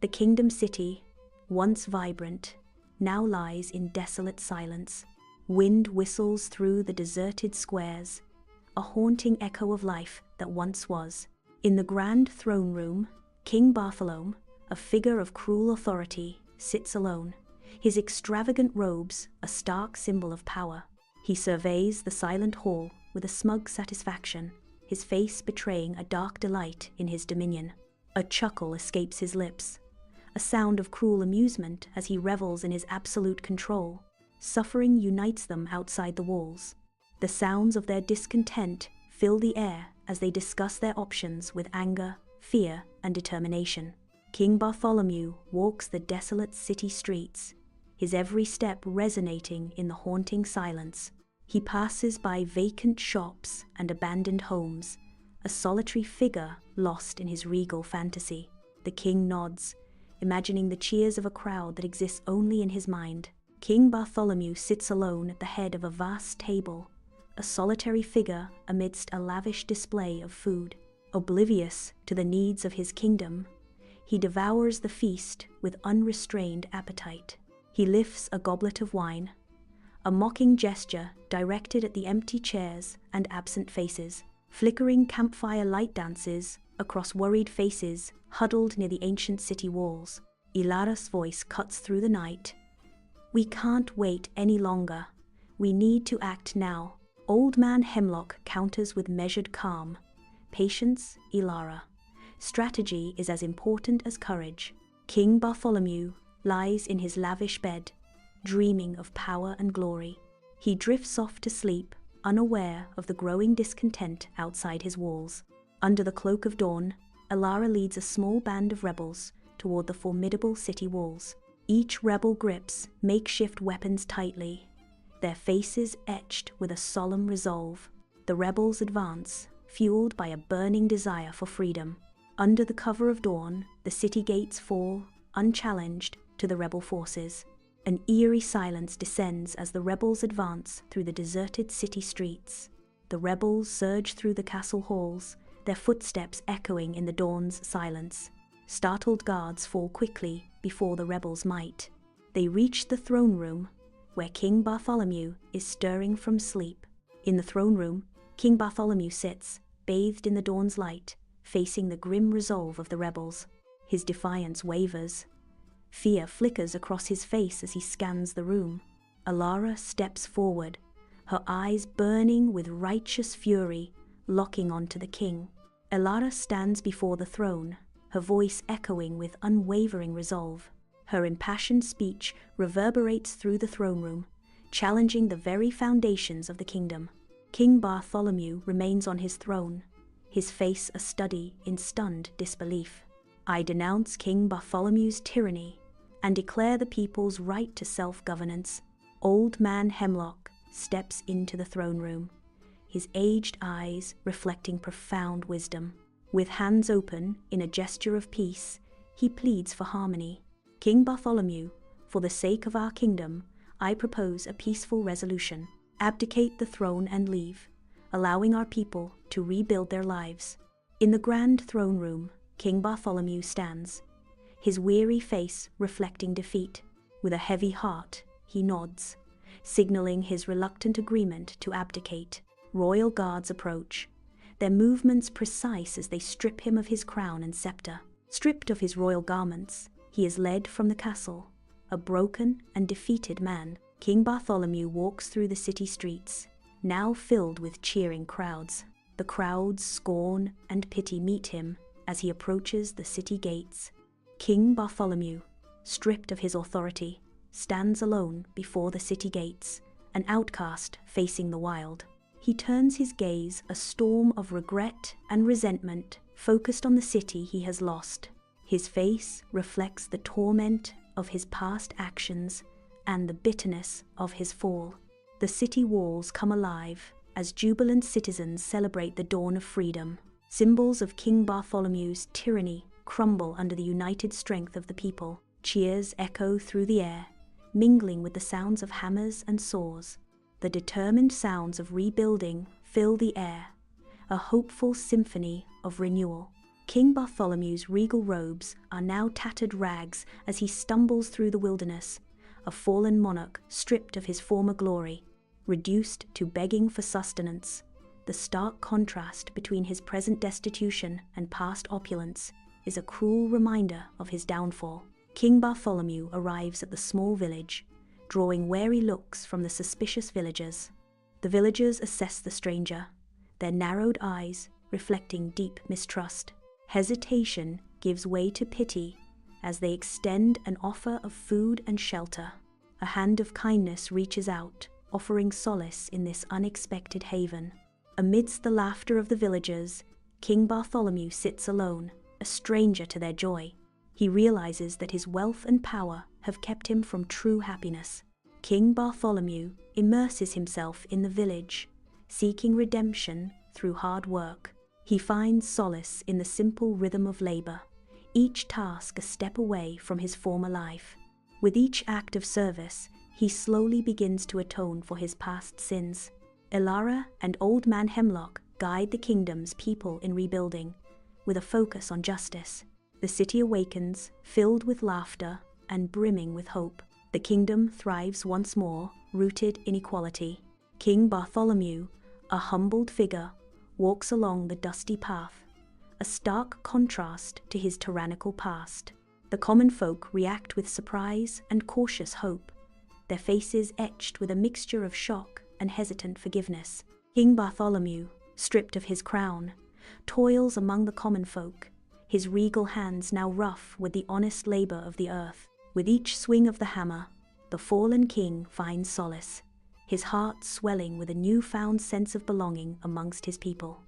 The kingdom city, once vibrant, now lies in desolate silence. Wind whistles through the deserted squares, a haunting echo of life that once was. In the grand throne room, King Bartholomew, a figure of cruel authority, sits alone, his extravagant robes a stark symbol of power. He surveys the silent hall with a smug satisfaction, his face betraying a dark delight in his dominion. A chuckle escapes his lips, a sound of cruel amusement as he revels in his absolute control. Suffering unites them outside the walls. The sounds of their discontent fill the air as they discuss their options with anger, fear, and determination. King Bartholomew walks the desolate city streets, his every step resonating in the haunting silence. He passes by vacant shops and abandoned homes, a solitary figure lost in his regal fantasy. The king nods, imagining the cheers of a crowd that exists only in his mind. King Bartholomew sits alone at the head of a vast table, a solitary figure amidst a lavish display of food. Oblivious to the needs of his kingdom, he devours the feast with unrestrained appetite. He lifts a goblet of wine, a mocking gesture directed at the empty chairs and absent faces. Flickering campfire light dances across worried faces huddled near the ancient city walls. Ilara's voice cuts through the night. "We can't wait any longer. We need to act now." Old Man Hemlock counters with measured calm. "Patience, Ilara. Strategy is as important as courage." King Bartholomew lies in his lavish bed, dreaming of power and glory. He drifts off to sleep, unaware of the growing discontent outside his walls. Under the cloak of dawn, Ilara leads a small band of rebels toward the formidable city walls. Each rebel grips makeshift weapons tightly, their faces etched with a solemn resolve. The rebels advance, fueled by a burning desire for freedom. Under the cover of dawn, the city gates fall, unchallenged, to the rebel forces. An eerie silence descends as the rebels advance through the deserted city streets. The rebels surge through the castle halls, their footsteps echoing in the dawn's silence. Startled guards fall quickly before the rebels' might. They reach the throne room, where King Bartholomew is stirring from sleep. In the throne room, King Bartholomew sits, bathed in the dawn's light, facing the grim resolve of the rebels. His defiance wavers. Fear flickers across his face as he scans the room. Ilara steps forward, her eyes burning with righteous fury, locking onto the king. Ilara stands before the throne, her voice echoing with unwavering resolve. Her impassioned speech reverberates through the throne room, challenging the very foundations of the kingdom. King Bartholomew remains on his throne, his face a study in stunned disbelief. "I denounce King Bartholomew's tyranny and declare the people's right to self-governance." Old Man Hemlock steps into the throne room, his aged eyes reflecting profound wisdom. With hands open in a gesture of peace, he pleads for harmony. "King Bartholomew, for the sake of our kingdom, I propose a peaceful resolution. Abdicate the throne and leave, allowing our people to rebuild their lives." In the grand throne room, King Bartholomew stands, his weary face reflecting defeat. With a heavy heart, he nods, signaling his reluctant agreement to abdicate. Royal guards approach, their movements precise as they strip him of his crown and scepter. Stripped of his royal garments, he is led from the castle, a broken and defeated man. King Bartholomew walks through the city streets, now filled with cheering crowds. The crowd's scorn and pity meet him as he approaches the city gates. King Bartholomew, stripped of his authority, stands alone before the city gates, an outcast facing the wild. He turns his gaze, a storm of regret and resentment, focused on the city he has lost. His face reflects the torment of his past actions and the bitterness of his fall. The city walls come alive as jubilant citizens celebrate the dawn of freedom. Symbols of King Bartholomew's tyranny crumble under the united strength of the people. Cheers echo through the air, mingling with the sounds of hammers and saws. The determined sounds of rebuilding fill the air, a hopeful symphony of renewal. King Bartholomew's regal robes are now tattered rags as he stumbles through the wilderness, a fallen monarch stripped of his former glory, reduced to begging for sustenance. The stark contrast between his present destitution and past opulence is a cruel reminder of his downfall. King Bartholomew arrives at the small village, drawing wary looks from the suspicious villagers. The villagers assess the stranger, their narrowed eyes reflecting deep mistrust. Hesitation gives way to pity as they extend an offer of food and shelter. A hand of kindness reaches out, offering solace in this unexpected haven. Amidst the laughter of the villagers, King Bartholomew sits alone, a stranger to their joy. He realizes that his wealth and power have kept him from true happiness. King Bartholomew immerses himself in the village, seeking redemption through hard work. He finds solace in the simple rhythm of labor, each task a step away from his former life. With each act of service, he slowly begins to atone for his past sins. Elara and Old Man Hemlock guide the kingdom's people in rebuilding, with a focus on justice. The city awakens, filled with laughter and brimming with hope. The kingdom thrives once more, rooted in equality. King Bartholomew, a humbled figure, walks along the dusty path, a stark contrast to his tyrannical past. The common folk react with surprise and cautious hope, their faces etched with a mixture of shock and hesitant forgiveness. King Bartholomew, stripped of his crown, toils among the common folk, his regal hands now rough with the honest labor of the earth. With each swing of the hammer, the fallen king finds solace, his heart swelling with a newfound sense of belonging amongst his people.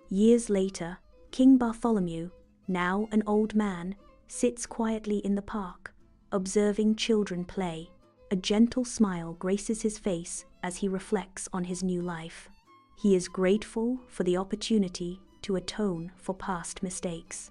Years later, King Bartholomew, now an old man, sits quietly in the park, observing children play. A gentle smile graces his face as he reflects on his new life. He is grateful for the opportunity to atone for past mistakes.